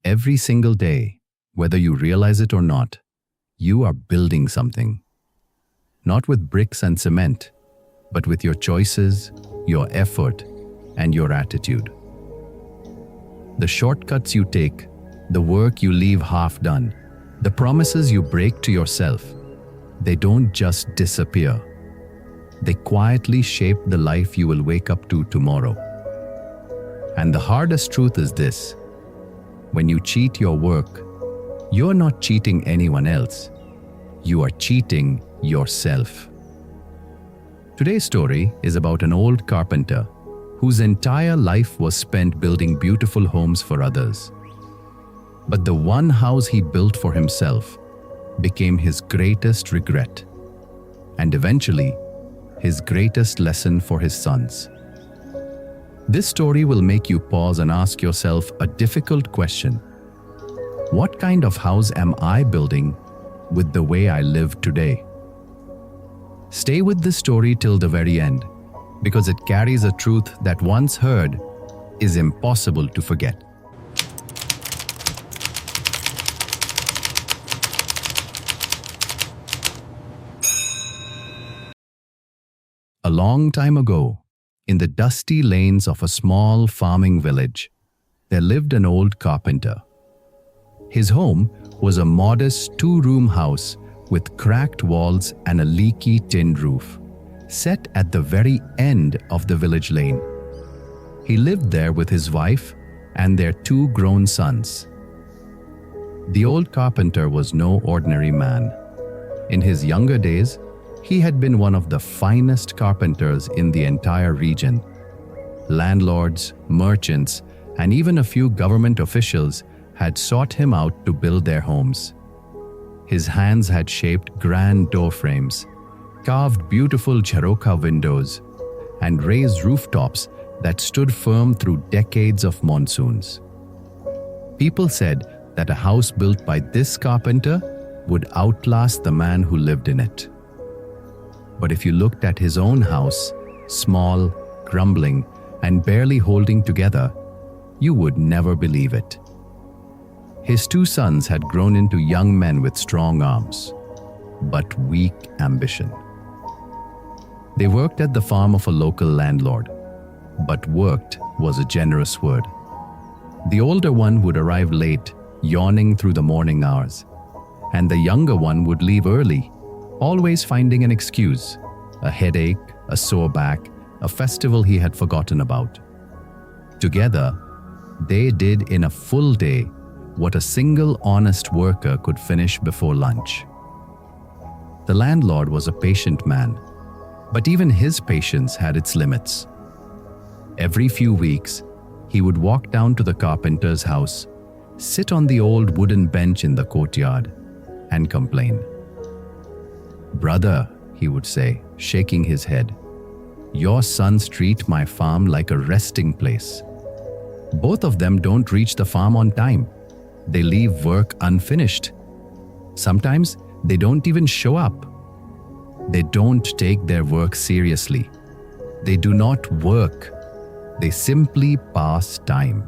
Every single day, whether you realize it or not, you are building something. Not with bricks and cement, but with your choices, your effort, and your attitude. The shortcuts you take, the work you leave half done, the promises you break to yourself, they don't just disappear. They quietly shape the life you will wake up to tomorrow. And the hardest truth is this: when you cheat your work, you're not cheating anyone else. You are cheating yourself. Today's story is about an old carpenter whose entire life was spent building beautiful homes for others. But the one house he built for himself became his greatest regret, and eventually his greatest lesson for his sons. This story will make you pause and ask yourself a difficult question. What kind of house am I building with the way I live today? Stay with this story till the very end, because it carries a truth that once heard is impossible to forget. A long time ago, in the dusty lanes of a small farming village, there lived an old carpenter. His home was a modest two-room house with cracked walls and a leaky tin roof, set at the very end of the village lane. He lived there with his wife and their two grown sons. The old carpenter was no ordinary man. In his younger days, he had been one of the finest carpenters in the entire region. Landlords, merchants, and even a few government officials had sought him out to build their homes. His hands had shaped grand door frames, carved beautiful jharoka windows, and raised rooftops that stood firm through decades of monsoons. People said that a house built by this carpenter would outlast the man who lived in it. But if you looked at his own house, small, crumbling, and barely holding together, you would never believe it. His two sons had grown into young men with strong arms, but weak ambition. They worked at the farm of a local landlord, but worked was a generous word. The older one would arrive late, yawning through the morning hours, and the younger one would leave early, always finding an excuse: a headache, a sore back, a festival he had forgotten about. Together, they did in a full day what a single honest worker could finish before lunch. The landlord was a patient man, but even his patience had its limits. Every few weeks, he would walk down to the carpenter's house, sit on the old wooden bench in the courtyard, and complain. "Brother," he would say, shaking his head, "your sons treat my farm like a resting place. Both of them don't reach the farm on time. They leave work unfinished. Sometimes they don't even show up. They don't take their work seriously. They do not work. They simply pass time.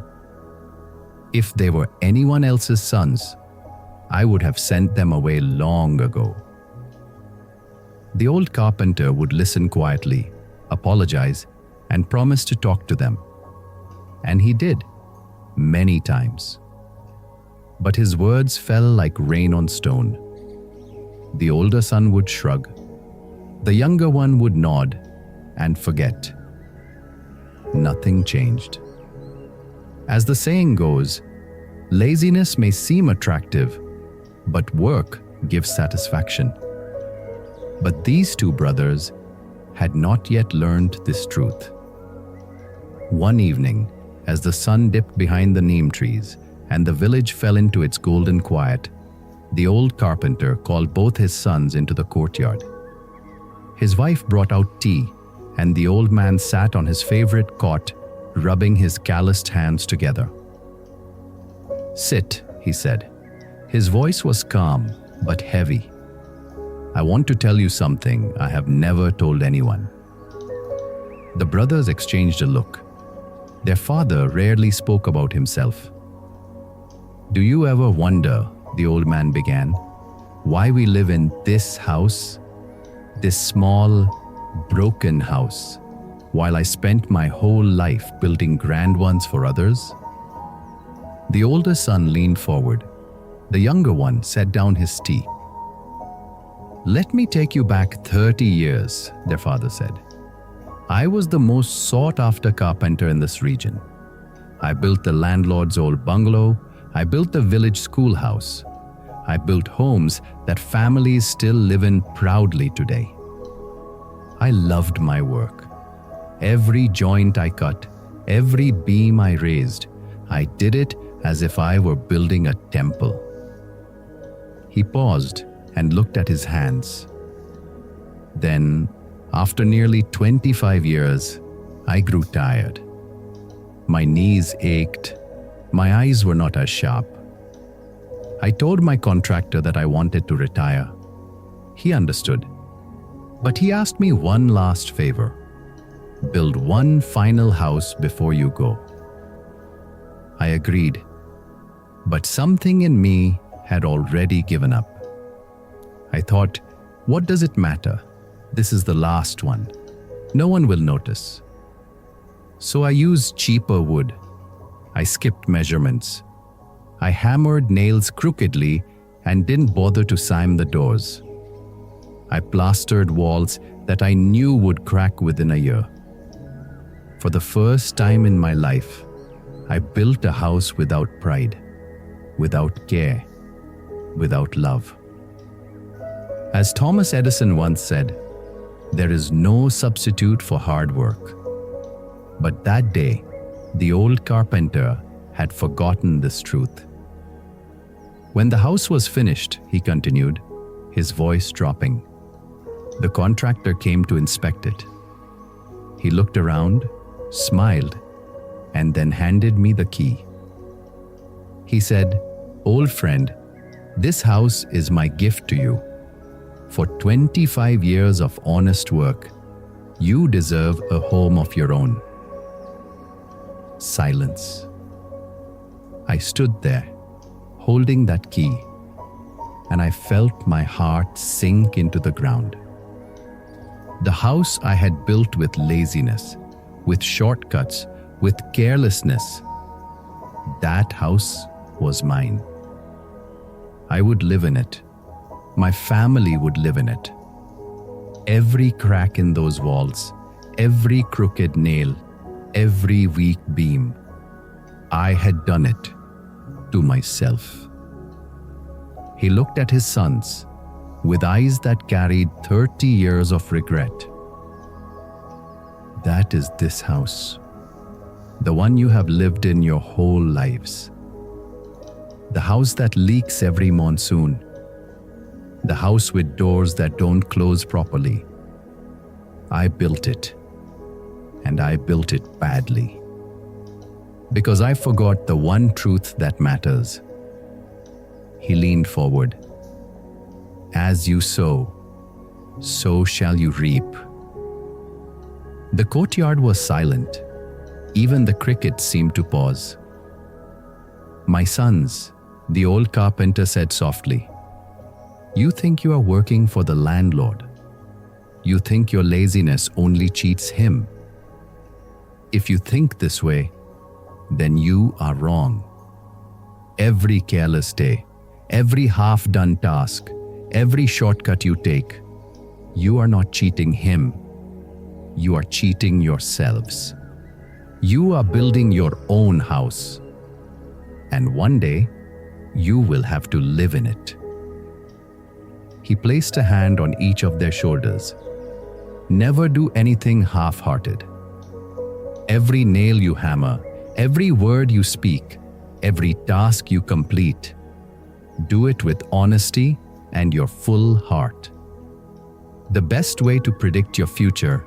If they were anyone else's sons, I would have sent them away long ago." The old carpenter would listen quietly, apologize, and promise to talk to them. And he did, many times. But his words fell like rain on stone. The older son would shrug. The younger one would nod and forget. Nothing changed. As the saying goes, laziness may seem attractive, but work gives satisfaction. But these two brothers had not yet learned this truth. One evening, as the sun dipped behind the neem trees and the village fell into its golden quiet, the old carpenter called both his sons into the courtyard. His wife brought out tea, and the old man sat on his favorite cot, rubbing his calloused hands together. "Sit," he said. His voice was calm but heavy. "I want to tell you something I have never told anyone." The brothers exchanged a look. Their father rarely spoke about himself. "Do you ever wonder," the old man began, "why we live in this house? This small, broken house, while I spent my whole life building grand ones for others?" The older son leaned forward. The younger one set down his tea. "Let me take you back 30 years, their father said. "I was the most sought-after carpenter in this region. I built the landlord's old bungalow. I built the village schoolhouse. I built homes that families still live in proudly today. I loved my work. Every joint I cut, every beam I raised, I did it as if I were building a temple." He paused and looked at his hands. "Then, after nearly 25 years, I grew tired. My knees ached. My eyes were not as sharp. I told my contractor that I wanted to retire. He understood. But he asked me one last favor: build one final house before you go. I agreed. But something in me had already given up. I thought, what does it matter? This is the last one. No one will notice. So I used cheaper wood. I skipped measurements. I hammered nails crookedly and didn't bother to sime the doors. I plastered walls that I knew would crack within a year. For the first time in my life, I built a house without pride, without care, without love. As Thomas Edison once said, there is no substitute for hard work. But that day, the old carpenter had forgotten this truth. When the house was finished, he continued, his voice dropping, the contractor came to inspect it. He looked around, smiled, and then handed me the key. He said, "Old friend, this house is my gift to you. For 25 years of honest work, you deserve a home of your own." Silence. I stood there, holding that key, and I felt my heart sink into the ground. The house I had built with laziness, with shortcuts, with carelessness, that house was mine. I would live in it. My family would live in it. Every crack in those walls, every crooked nail, every weak beam, I had done it to myself. He looked at his sons with eyes that carried 30 years of regret. That is this house, the one you have lived in your whole lives. The house that leaks every monsoon. The house with doors that don't close properly. I built it, and I built it badly. Because I forgot the one truth that matters. He leaned forward. As you sow, so shall you reap. The courtyard was silent. Even the crickets seemed to pause. "My sons," the old carpenter said softly, "you think you are working for the landlord. You think your laziness only cheats him. If you think this way, then you are wrong. Every careless day, every half-done task, every shortcut you take, you are not cheating him. You are cheating yourselves. You are building your own house. And one day, you will have to live in it." He placed a hand on each of their shoulders. Never do anything half-hearted. Every nail you hammer, every word you speak, every task you complete, do it with honesty and your full heart. The best way to predict your future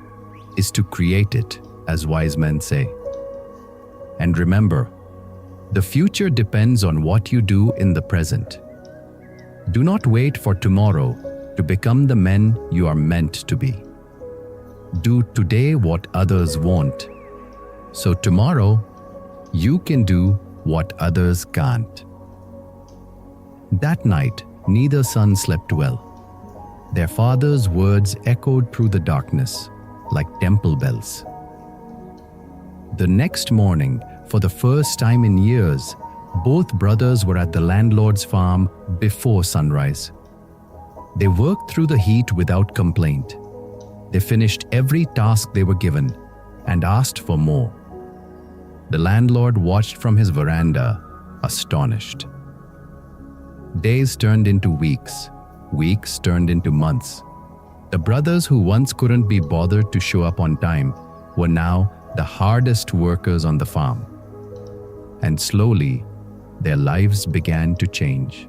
is to create it, as wise men say. And remember, the future depends on what you do in the present. Do not wait for tomorrow to become the men you are meant to be. Do today what others won't, so tomorrow you can do what others can't. That night, neither son slept well. Their father's words echoed through the darkness like temple bells. The next morning, for the first time in years, both brothers were at the landlord's farm before sunrise. They worked through the heat without complaint. They finished every task they were given and asked for more. The landlord watched from his veranda, astonished. Days turned into weeks. Weeks turned into months. The brothers who once couldn't be bothered to show up on time were now the hardest workers on the farm. And slowly, their lives began to change.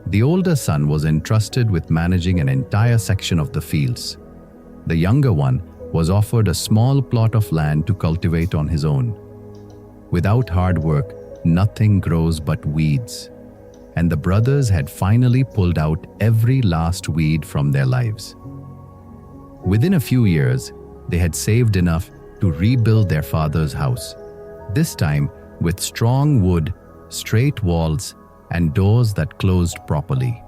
The older son was entrusted with managing an entire section of the fields. The younger one was offered a small plot of land to cultivate on his own. Without hard work, nothing grows but weeds. And the brothers had finally pulled out every last weed from their lives. Within a few years, they had saved enough to rebuild their father's house, this time with strong wood, straight walls, and doors that closed properly.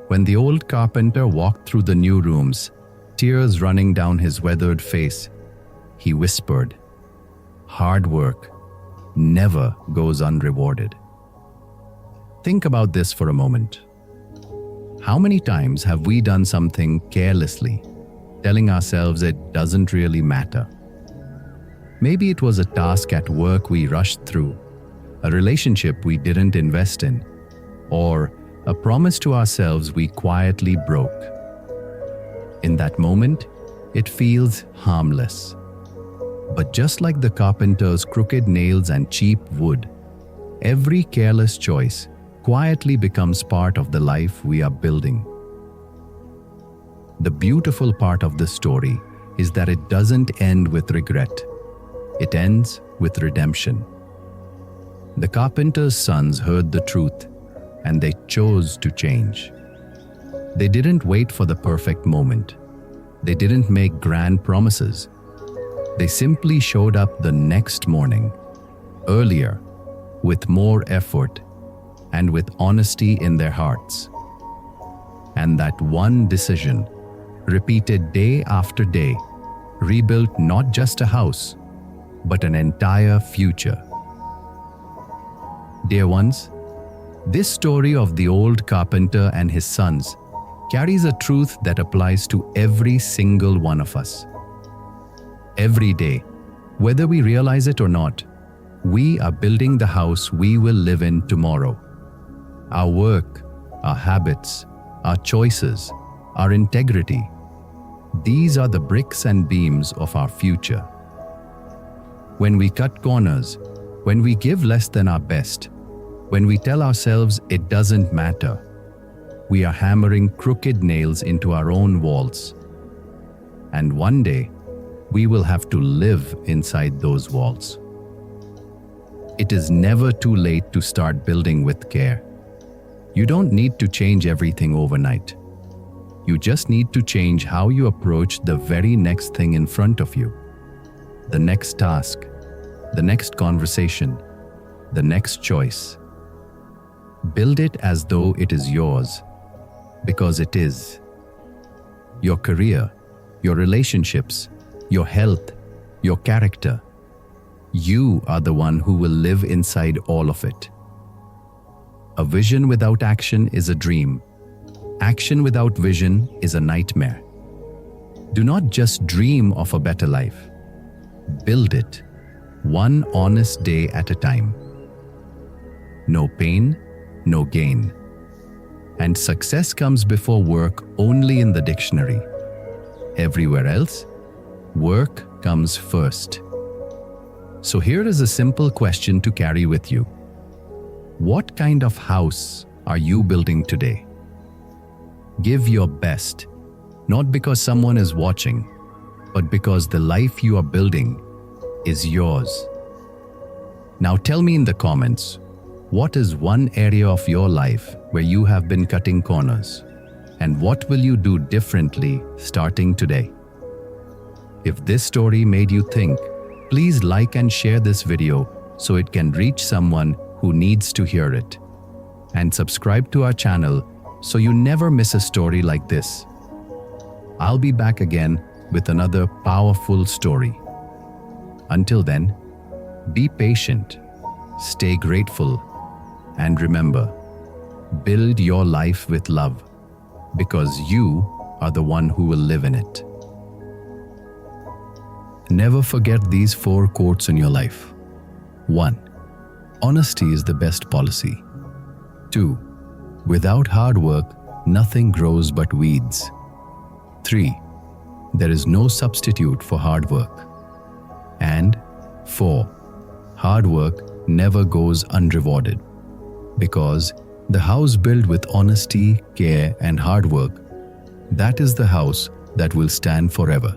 When the old carpenter walked through the new rooms, tears running down his weathered face, he whispered, "Hard work never goes unrewarded." Think about this for a moment. How many times have we done something carelessly, telling ourselves it doesn't really matter? Maybe it was a task at work we rushed through, a relationship we didn't invest in, or a promise to ourselves we quietly broke. In that moment, it feels harmless. But just like the carpenter's crooked nails and cheap wood, every careless choice quietly becomes part of the life we are building. The beautiful part of this story is that it doesn't end with regret. It ends with redemption. The carpenter's sons heard the truth, and they chose to change. They didn't wait for the perfect moment. They didn't make grand promises. They simply showed up the next morning, earlier, with more effort, and with honesty in their hearts. And that one decision, repeated day after day, rebuilt not just a house, but an entire future. Dear ones, this story of the old carpenter and his sons carries a truth that applies to every single one of us. Every day, whether we realize it or not, we are building the house we will live in tomorrow. Our work, our habits, our choices, our integrity, these are the bricks and beams of our future. When we cut corners, when we give less than our best, when we tell ourselves it doesn't matter, we are hammering crooked nails into our own walls. And one day, we will have to live inside those walls. It is never too late to start building with care. You don't need to change everything overnight. You just need to change how you approach the very next thing in front of you. The next task, the next conversation, the next choice. Build it as though it is yours, because it is. Your career, your relationships, your health, your character. You are the one who will live inside all of it. A vision without action is a dream. Action without vision is a nightmare. Do not just dream of a better life. Build it, one honest day at a time. No pain, no gain. And success comes before work only in the dictionary. Everywhere else, work comes first. So here is a simple question to carry with you. What kind of house are you building today? Give your best, not because someone is watching, but because the life you are building is yours. Now tell me in the comments, what is one area of your life where you have been cutting corners? And what will you do differently starting today? If this story made you think, please like and share this video so it can reach someone who needs to hear it. and subscribe to our channel so you never miss a story like this. I'll be back again with another powerful story. Until then, be patient, stay grateful, and remember, build your life with love because you are the one who will live in it. Never forget these 4 quotes in your life. 1. Honesty is the best policy. 2. Without hard work, nothing grows but weeds. 3. There is no substitute for hard work. And 4. Hard work never goes unrewarded. Because the house built with honesty, care, and hard work, that is the house that will stand forever.